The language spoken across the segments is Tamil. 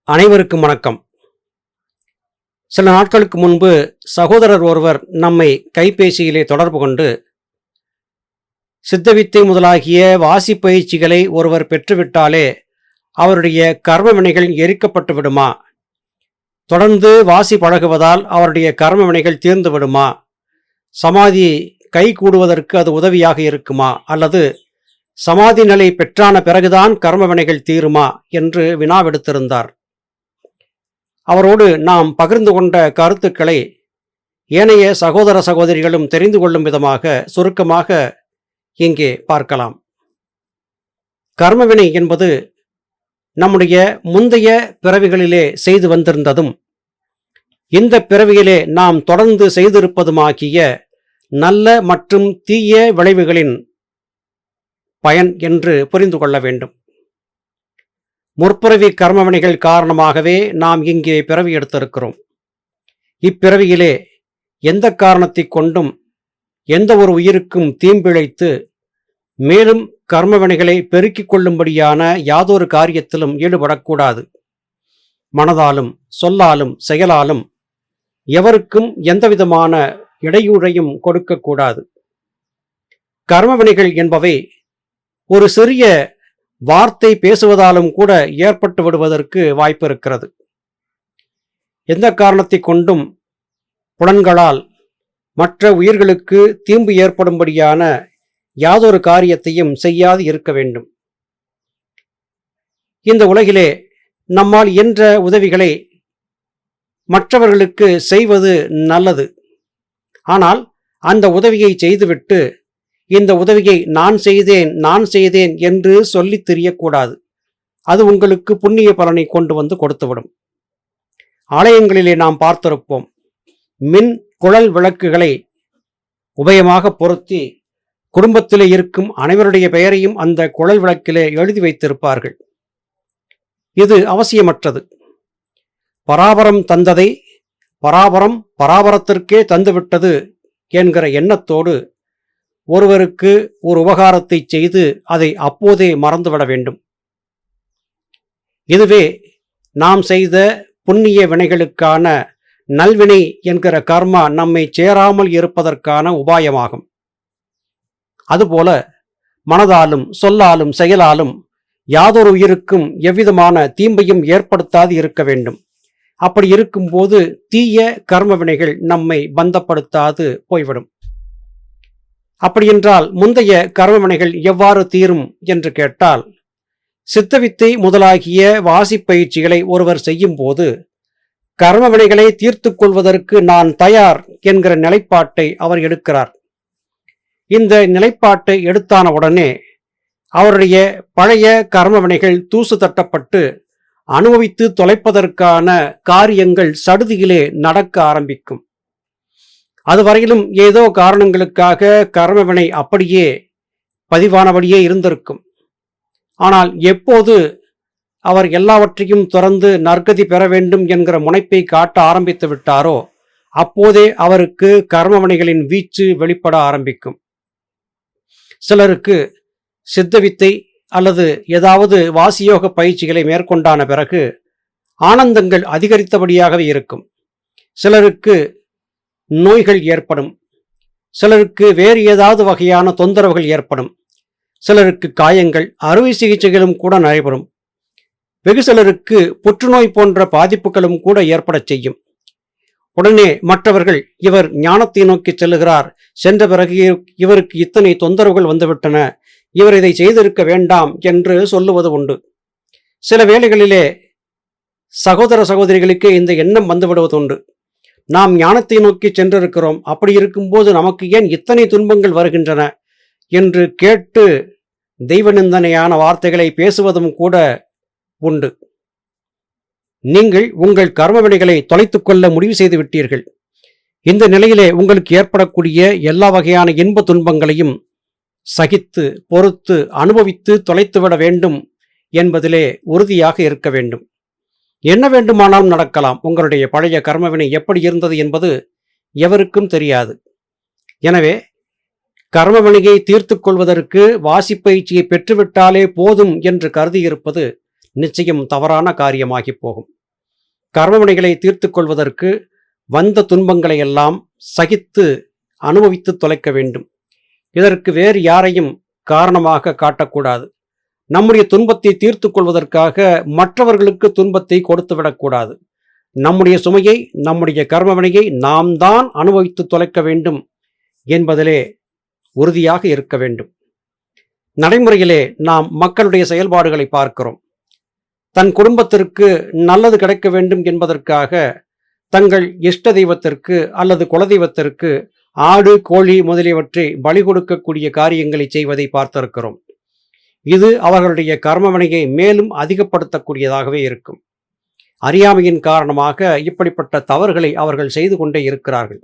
அனைவருக்கும் வணக்கம். சில நாட்களுக்கு முன்பு சகோதரர் ஒருவர் நம்மை கைபேசியிலே தொடர்பு கொண்டு, சித்தவித்தை முதலாகிய வாசி பயிற்சிகளை ஒருவர் பெற்றுவிட்டாலே அவருடைய கர்ம வினைகள் எரிக்கப்பட்டு விடுமா? தொடர்ந்து வாசி பழகுவதால் அவருடைய கர்ம வினைகள் தீர்ந்து விடுமா? சமாதி கை கூடுவதற்கு அது உதவியாக இருக்குமா? அல்லது சமாதி நிலை பெற்றான பிறகுதான் கர்ம வினைகள் தீருமா என்று வினாவெடுத்திருந்தார். அவரோடு நாம் பகிர்ந்து கொண்ட கருத்துக்களை ஏனைய சகோதர சகோதரிகளும் தெரிந்து கொள்ளும் விதமாக சுருக்கமாக இங்கே பார்க்கலாம். கர்மவினை என்பது நம்முடைய முந்தைய பிறவிகளிலே செய்து வந்திருந்ததும் இந்த பிறவியிலே நாம் தொடர்ந்து செய்திருப்பதுமாகிய நல்ல மற்றும் தீய விளைவுகளின் பயன் என்று புரிந்து கொள்ள வேண்டும். முற்பிறவி கர்மவினைகள் காரணமாகவே நாம் இங்கே பிறவி எடுத்திருக்கிறோம். இப்பிறவியிலே எந்த காரணத்தை கொண்டும் எந்த ஒரு உயிருக்கும் தீம்பிழைத்து மேலும் கர்மவினைகளை பெருக்கிக் கொள்ளும்படியான யாதொரு காரியத்திலும் ஈடுபடக்கூடாது. மனதாலும் சொல்லாலும் செயலாலும் எவருக்கும் எந்தவிதமான இடையூறையும் கொடுக்கக்கூடாது. கர்மவினைகள் என்பவை ஒரு சிறிய வார்த்தை பேசுவதாலும் கூட ஏற்பட்டு விடுவதற்கு வாய்ப்பு இருக்கிறது. எந்த காரணத்தை கொண்டும் புலன்களால் மற்ற உயிர்களுக்கு தீம்பு ஏற்படும்படியான யாதொரு காரியத்தையும் செய்யாது இருக்க வேண்டும். இந்த உலகிலே நம்மால் இயன்ற உதவிகளை மற்றவர்களுக்கு செய்வது நல்லது. ஆனால் அந்த உதவியை செய்துவிட்டு இந்த உதவியை நான் செய்தேன் என்று சொல்லித் தெரியக்கூடாது. அது உங்களுக்கு புண்ணிய பலனை கொண்டு வந்து கொடுத்துவிடும். ஆலயங்களிலே நாம் பார்த்திருப்போம், மின் குழல் விளக்குகளை உபயமாக பொருத்தி குடும்பத்திலே இருக்கும் அனைவருடைய பெயரையும் அந்த குழல் விளக்கிலே எழுதி வைத்திருப்பார்கள். இது அவசியமற்றது. பராபரம் தந்ததை பராபரம் பராபரத்திற்கே தந்துவிட்டது என்கிற எண்ணத்தோடு ஒருவருக்கு ஒரு உபகாரத்தை செய்து அதை அப்போதே மறந்துவிட வேண்டும். இதுவே நாம் செய்த புண்ணிய வினைகளுக்கான நல்வினை என்கிற கர்மா நம்மை சேராமல் இருப்பதற்கான உபாயமாகும். அதுபோல மனதாலும் சொல்லாலும் செயலாலும் யாதொரு உயிருக்கும் எவ்விதமான தீம்பையும் ஏற்படுத்தாது இருக்க வேண்டும். அப்படி இருக்கும்போது தீய கர்ம வினைகள் நம்மை பந்தப்படுத்தாது போய்விடும். அப்படியென்றால் முந்தைய கர்மவினைகள் எவ்வாறு தீரும் என்று கேட்டால், சித்தவித்தை முதலாகிய வாசி பயிற்சிகளை ஒருவர் செய்யும் போது கர்மவினைகளை தீர்த்து கொள்வதற்கு நான் தயார் என்கிற நிலைப்பாட்டை அவர் எடுக்கிறார். இந்த நிலைப்பாட்டை எடுத்தான உடனே அவருடைய பழைய கர்மவினைகள் தூசு தட்டப்பட்டு அனுபவித்து தொலைப்பதற்கான காரியங்கள் சடுதியிலே நடக்க ஆரம்பிக்கும். அதுவரையிலும் ஏதோ காரணங்களுக்காக கர்மவினை அப்படியே பதிவானபடியே இருந்திருக்கும். ஆனால் எப்போது அவர் எல்லாவற்றையும் துறந்து நற்கதி பெற வேண்டும் என்கிற முனைப்பை காட்ட ஆரம்பித்து விட்டாரோ அப்போதே அவருக்கு கர்மவினைகளின் வீச்சு வெளிப்பட ஆரம்பிக்கும். சிலருக்கு சித்தவித்தை அல்லது ஏதாவது வாசியோக பயிற்சிகளை மேற்கொண்டான பிறகு ஆனந்தங்கள் அதிகரித்தபடியாகவே இருக்கும். சிலருக்கு நோய்கள் ஏற்படும். சிலருக்கு வேறு ஏதாவது வகையான தொந்தரவுகள் ஏற்படும். சிலருக்கு காயங்கள், அறுவை சிகிச்சைகளும் கூட நடைபெறும். வெகு சிலருக்கு புற்றுநோய் போன்ற பாதிப்புகளும் கூட ஏற்படச் செய்யும். உடனே மற்றவர்கள் இவர் ஞானத்தை நோக்கி செல்லுகிறார், சென்ற பிறகு இவருக்கு இத்தனை தொந்தரவுகள் வந்துவிட்டன, இவர் இதை செய்திருக்க வேண்டாம் என்று சொல்லுவது உண்டு. சில வேளைகளிலே சகோதர சகோதரிகளுக்கு இந்த எண்ணம் வந்துவிடுவதுண்டு. நாம் ஞானத்தை நோக்கி சென்றிருக்கிறோம், அப்படி இருக்கும்போது நமக்கு ஏன் இத்தனை துன்பங்கள் வருகின்றன என்று கேட்டு தெய்வ நிந்தனையான வார்த்தைகளை பேசுவதும் கூட உண்டு. நீங்கள் உங்கள் கர்மவினைகளை தொலைத்துக் கொள்ள முடிவு செய்து விட்டீர்கள். இந்த நிலையிலே உங்களுக்கு ஏற்படக்கூடிய எல்லா வகையான இன்ப துன்பங்களையும் சகித்து பொறுத்து அனுபவித்து தொலைத்துவிட வேண்டும் என்பதிலே உறுதியாக இருக்க வேண்டும். என்ன வேண்டுமானாலும் நடக்கலாம். உங்களுடைய பழைய கர்மவினை எப்படி இருந்தது என்பது எவருக்கும் தெரியாது. எனவே கர்மவினையை தீர்த்து கொள்வதற்கு வாசிப்பயிற்சியை பெற்றுவிட்டாலே போதும் என்று கருதியிருப்பது நிச்சயம் தவறான காரியமாகி போகும். கர்மவினைகளை தீர்த்து கொள்வதற்கு வந்த துன்பங்களை எல்லாம் சகித்து அனுபவித்து தொலைக்க வேண்டும். இதற்கு வேறு யாரையும் காரணமாக காட்டக்கூடாது. நம்முடைய துன்பத்தை தீர்த்து கொள்வதற்காக மற்றவர்களுக்கு துன்பத்தை கொடுத்துவிடக்கூடாது. நம்முடைய சுமையை, நம்முடைய கர்மவினையை நாம் தான் அனுபவித்து தொலைக்க வேண்டும் என்பதிலே உறுதியாக இருக்க வேண்டும். நடைமுறையிலே நாம் மக்களுடைய செயல்பாடுகளை பார்க்கிறோம். தன் குடும்பத்திற்கு நல்லது கிடைக்க வேண்டும் என்பதற்காக தங்கள் இஷ்ட தெய்வத்திற்கு அல்லது குலதெய்வத்திற்கு ஆடு, கோழி முதலியவற்றை பலி கொடுக்கக்கூடிய காரியங்களை செய்வதை பார்த்திருக்கிறோம். இது அவர்களுடைய கர்மவினையை மேலும் அதிகப்படுத்தக்கூடியதாகவே இருக்கும். அறியாமையின் காரணமாக இப்படிப்பட்ட தவறுகளை அவர்கள் செய்து கொண்டே இருக்கிறார்கள்.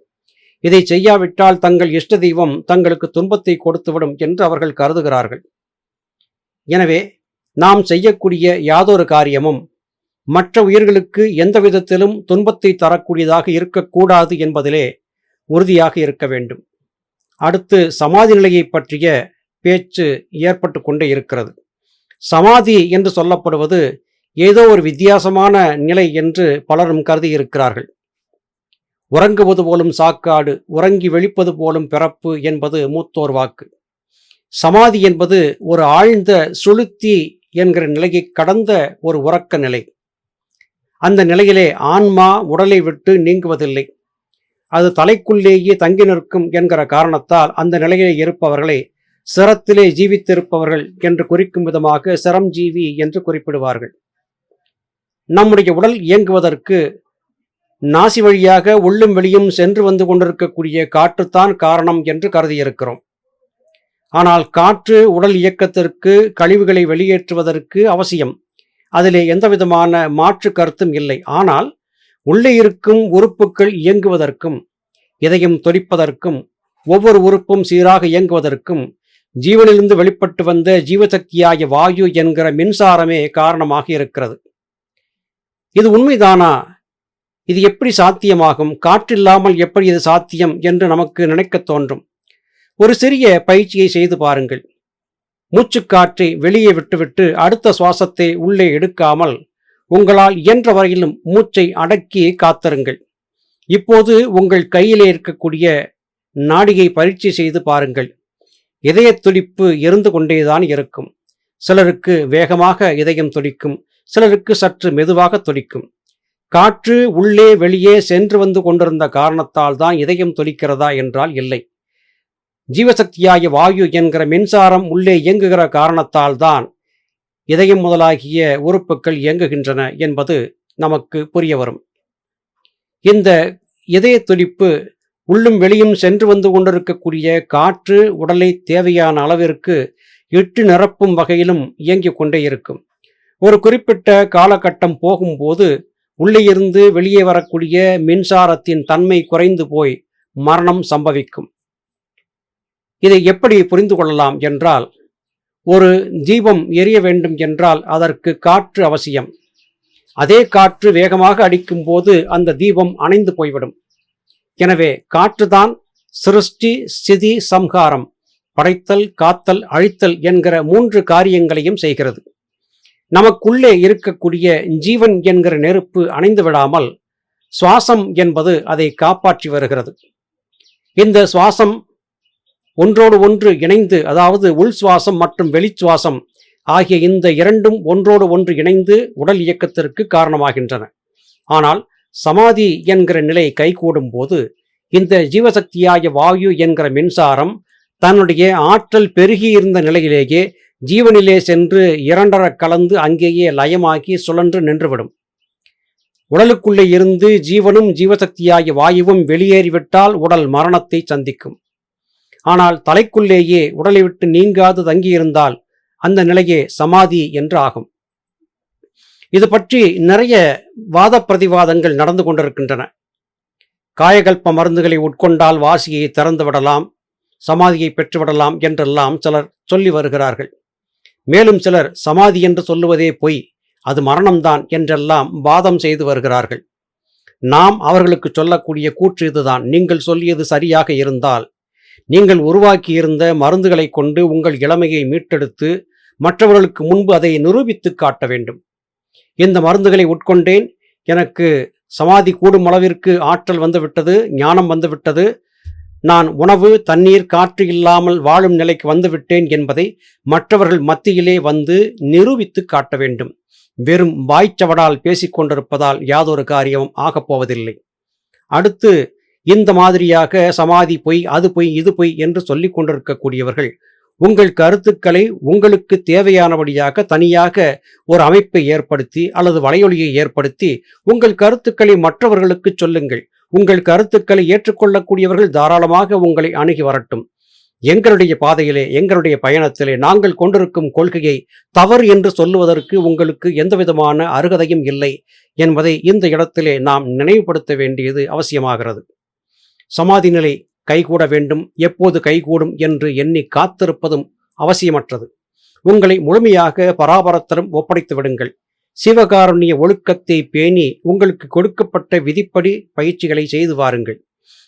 இதை செய்யாவிட்டால் தங்கள் இஷ்ட தெய்வம் தங்களுக்கு துன்பத்தை கொடுத்துவிடும் என்று அவர்கள் கருதுகிறார்கள். எனவே நாம் செய்யக்கூடிய யாதொரு காரியமும் மற்ற உயிர்களுக்கு எந்த விதத்திலும் துன்பத்தை தரக்கூடியதாக இருக்கக்கூடாது என்பதிலே உறுதியாக இருக்க வேண்டும். அடுத்து சமாதி நிலையை பற்றிய பேச்சு ஏற்பட்டு கொண்டே இருக்கிறது. சமாதி என்று சொல்லப்படுவது ஏதோ ஒரு வித்தியாசமான நிலை என்று பலரும் கருதி இருக்கிறார்கள். உறங்குவது போலும் சாக்காடு, உறங்கி வெளிப்பது போலும் பிறப்பு என்பது மூத்தோர் வாக்கு. சமாதி என்பது ஒரு ஆழ்ந்த சுளுத்தி என்கிற நிலையை கடந்த ஒரு உறக்க நிலை. அந்த நிலையிலே ஆன்மா உடலை விட்டு நீங்குவதில்லை. அது தலைக்குள்ளேயே தங்கி நிற்கும் என்கிற காரணத்தால் அந்த நிலையிலே இருப்பவர்களை சிரத்திலே ஜீவித்திருப்பவர்கள் என்று குறிக்கும் விதமாக சிரம் ஜீவி என்று குறிப்பிடுவார்கள். நம்முடைய உடல் இயங்குவதற்கு நாசி வழியாக உள்ளும் வெளியும் சென்று வந்து கொண்டிருக்கக்கூடிய காற்றுத்தான் காரணம் என்று கருதியிருக்கிறோம். ஆனால் காற்று உடல் இயக்கத்திற்கு கழிவுகளை வெளியேற்றுவதற்கு அவசியம். அதிலே எந்தவிதமான மாற்று கருத்தும் இல்லை. ஆனால் உள்ளே இருக்கும் உறுப்புகள் இயங்குவதற்கும், இதயம் துடிப்பதற்கும், ஒவ்வொரு உறுப்பும் சீராக இயங்குவதற்கும் ஜீவனிலிருந்து வெளிப்பட்டு வந்த ஜீவசக்தியாகிய வாயு என்கிற மின்சாரமே காரணமாக இருக்கிறது. இது உண்மைதானா? இது எப்படி சாத்தியமாகும்? காற்றில்லாமல் எப்படி இது சாத்தியம் என்று நமக்கு நினைக்க தோன்றும். ஒரு சிறிய பயிற்சியை செய்து பாருங்கள். மூச்சுக்காற்றை வெளியே விட்டுவிட்டு அடுத்த சுவாசத்தை உள்ளே எடுக்காமல் உங்களால் இயன்ற வரையிலும் மூச்சை அடக்கி காத்திருங்கள். இப்போது உங்கள் கையிலே இருக்கக்கூடிய நாடியை பரீட்சை செய்து பாருங்கள். இதய துடிப்பு இருந்து கொண்டேதான் இருக்கும். சிலருக்கு வேகமாக இதயம் துடிக்கும், சிலருக்கு சற்று மெதுவாக துடிக்கும். காற்று உள்ளே வெளியே சென்று வந்து கொண்டிருந்த காரணத்தால் தான் இதயம் துடிக்கிறதா என்றால் இல்லை. ஜீவசக்தியாகிய வாயு என்கிற மின்சாரம் உள்ளே இயங்குகிற காரணத்தால் தான் இதயம் முதலாகிய உறுப்புகள் இயங்குகின்றன என்பது நமக்கு புரிய வரும். இந்த இதய துடிப்பு உள்ளும் வெளியும் சென்று வந்து கொண்டிருக்கக்கூடிய காற்று உடலை தேவையான அளவிற்கு இட்டு நிரப்பும் வகையிலும் இயங்கிக் கொண்டே இருக்கும். ஒரு குறிப்பிட்ட காலகட்டம் போகும்போது உள்ளே இருந்து வெளியே வரக்கூடிய மின்சாரத்தின் தன்மை குறைந்து போய் மரணம் சம்பவிக்கும். இதை எப்படி புரிந்து கொள்ளலாம் என்றால், ஒரு தீபம் எரிய வேண்டும் என்றால் அதற்கு காற்று அவசியம். அதே காற்று வேகமாக அடிக்கும் போது அந்த தீபம் அணைந்து போய்விடும். எனவே காற்றுதான் சிருஷ்டி, ஸ்திதி, சம்ஹாரம், படைத்தல், காத்தல், அழித்தல் என்கிற 3 காரியங்களையும் செய்கிறது. நமக்குள்ளே இருக்கக்கூடிய ஜீவன் என்கிற நெருப்பு அணைந்து விடாமல் சுவாசம் என்பது அதை காப்பாற்றி வருகிறது. இந்த சுவாசம் ஒன்றோடு ஒன்று இணைந்து, அதாவது உள் சுவாசம் மற்றும் வெளிச்சுவாசம் ஆகிய இந்த இரண்டும் ஒன்றோடு ஒன்று இணைந்து உடல் இயக்கத்திற்கு காரணமாகின்றன. ஆனால் சமாதி என்கிற நிலை கைகூடும் போது இந்த ஜீவசக்தியாகிய வாயு என்கிற மின்சாரம் தன்னுடைய ஆற்றல் பெருகியிருந்த நிலையிலேயே ஜீவனிலே சென்று இரண்டர கலந்து அங்கேயே லயமாக்கி சுழன்று நின்றுவிடும். உடலுக்குள்ளே இருந்து ஜீவனும் ஜீவசக்தியாகிய வாயுவும் வெளியேறிவிட்டால் உடல் மரணத்தை சந்திக்கும். ஆனால் தலைக்குள்ளேயே உடலை விட்டு நீங்காது தங்கியிருந்தால் அந்த நிலையே சமாதி என்று ஆகும். இது பற்றி நிறைய வாத பிரதிவாதங்கள் நடந்து கொண்டிருக்கின்றன. காயகல்ப மருந்துகளை உட்கொண்டால் வாசியை திறந்து விடலாம், சமாதியை பெற்றுவிடலாம் என்றெல்லாம் சிலர் சொல்லி வருகிறார்கள். மேலும் சிலர் சமாதி என்று சொல்லுவதே பொய், அது மரணம்தான் என்றெல்லாம் வாதம் செய்து வருகிறார்கள். நாம் அவர்களுக்கு சொல்லக்கூடிய கூற்று இதுதான்: நீங்கள் சொல்லியது சரியாக இருந்தால் நீங்கள் உருவாக்கியிருந்த மருந்துகளை கொண்டு உங்கள் இளமையை மீட்டெடுத்து மற்றவர்களுக்கு முன்பு அதை நிரூபித்து காட்ட வேண்டும். இந்த மருந்துகளை உட்கொண்டேன், எனக்கு சமாதி கூடும் அளவிற்கு ஆற்றல் வந்துவிட்டது, ஞானம் வந்துவிட்டது, நான் உணவு, தண்ணீர், காற்று இல்லாமல் வாழும் நிலைக்கு வந்துவிட்டேன் என்பதை மற்றவர்கள் மத்தியிலே வந்து நிரூபித்து காட்ட வேண்டும். வெறும் வாய்ச்சவடால் பேசிக்கொண்டிருப்பதால் யாதொரு காரியமும் ஆகப்போவதில்லை. அடுத்து இந்த மாதிரியாக சமாதி பொய், அது பொய், இது பொய் என்று சொல்லிக் கொண்டிருக்கக்கூடியவர்கள் உங்கள் கருத்துக்களை உங்களுக்கு தேவையானபடியாக தனியாக ஒரு அமைப்பை ஏற்படுத்தி அல்லது வலையொலியை ஏற்படுத்தி உங்கள் கருத்துக்களை மற்றவர்களுக்கு சொல்லுங்கள். உங்கள் கருத்துக்களை ஏற்றுக்கொள்ளக்கூடியவர்கள் தாராளமாக உங்களை அணுகி வரட்டும். எங்களுடைய பாதையிலே, எங்களுடைய பயணத்திலே நாங்கள் கொண்டிருக்கும் கொள்கையை தவறு என்று சொல்லுவதற்கு உங்களுக்கு எந்தவிதமான அருகதையும் இல்லை என்பதை இந்த இடத்திலே நாம் நினைவுபடுத்த வேண்டியது அவசியமாகிறது. சமாதி நிலை கைகூட வேண்டும், எப்போது கைகூடும் என்று எண்ணி காத்திருப்பதும் அவசியமற்றது. உங்களை முழுமையாக பராபரத்திடம் ஒப்படைத்து விடுங்கள். சிவகாருண்ய ஒழுக்கத்தை பேணி உங்களுக்கு கொடுக்கப்பட்ட விதிப்படி பயிற்சிகளை செய்து வாருங்கள்.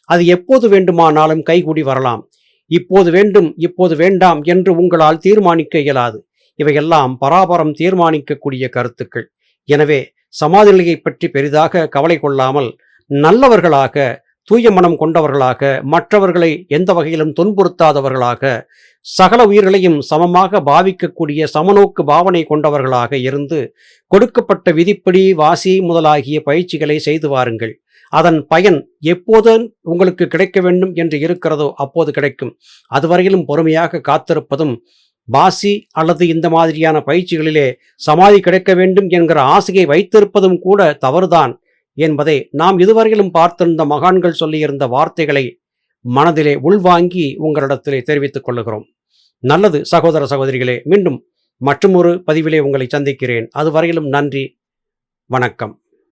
அது எப்போது வேண்டுமானாலும் கைகூடி வரலாம். இப்போது வேண்டும், இப்போது வேண்டாம் என்று உங்களால் தீர்மானிக்க இயலாது. இவையெல்லாம் பராபரம் தீர்மானிக்கக்கூடிய கருத்துக்கள். எனவே சமாதி நிலையை பற்றி பெரிதாக கவலை கொள்ளாமல் நல்லவர்களாக, தூய மனம் கொண்டவர்களாக, மற்றவர்களை எந்த வகையிலும் துன்புறுத்தாதவர்களாக, சகல உயிர்களையும் சமமாக பாவிக்கக்கூடிய சமநோக்கு பாவனை கொண்டவர்களாக இருந்து கொடுக்கப்பட்ட விதிப்படி வாசி முதலாகிய பயிற்சிகளை செய்து வாருங்கள். அதன் பயன் எப்போது உங்களுக்கு கிடைக்க வேண்டும் என்று இருக்கிறதோ அப்போது கிடைக்கும். அதுவரையிலும் பொறுமையாக காத்திருப்பதும், வாசி அல்லது இந்த மாதிரியான பயிற்சிகளிலே சமாதி கிடைக்க வேண்டும் என்கிற ஆசையை வைத்திருப்பதும் கூட தவறுதான் என்பதை நாம் இதுவரையிலும் பார்த்திருந்த மகான்கள் சொல்லியிருந்த வார்த்தைகளை மனதிலே உள்வாங்கி உங்களிடத்திலே தெரிவித்துக் கொள்ளுகிறோம். நல்லது சகோதர சகோதரிகளே, மீண்டும் மற்றுமொரு பதிவிலே உங்களை சந்திக்கிறேன். அதுவரையிலும் நன்றி, வணக்கம்.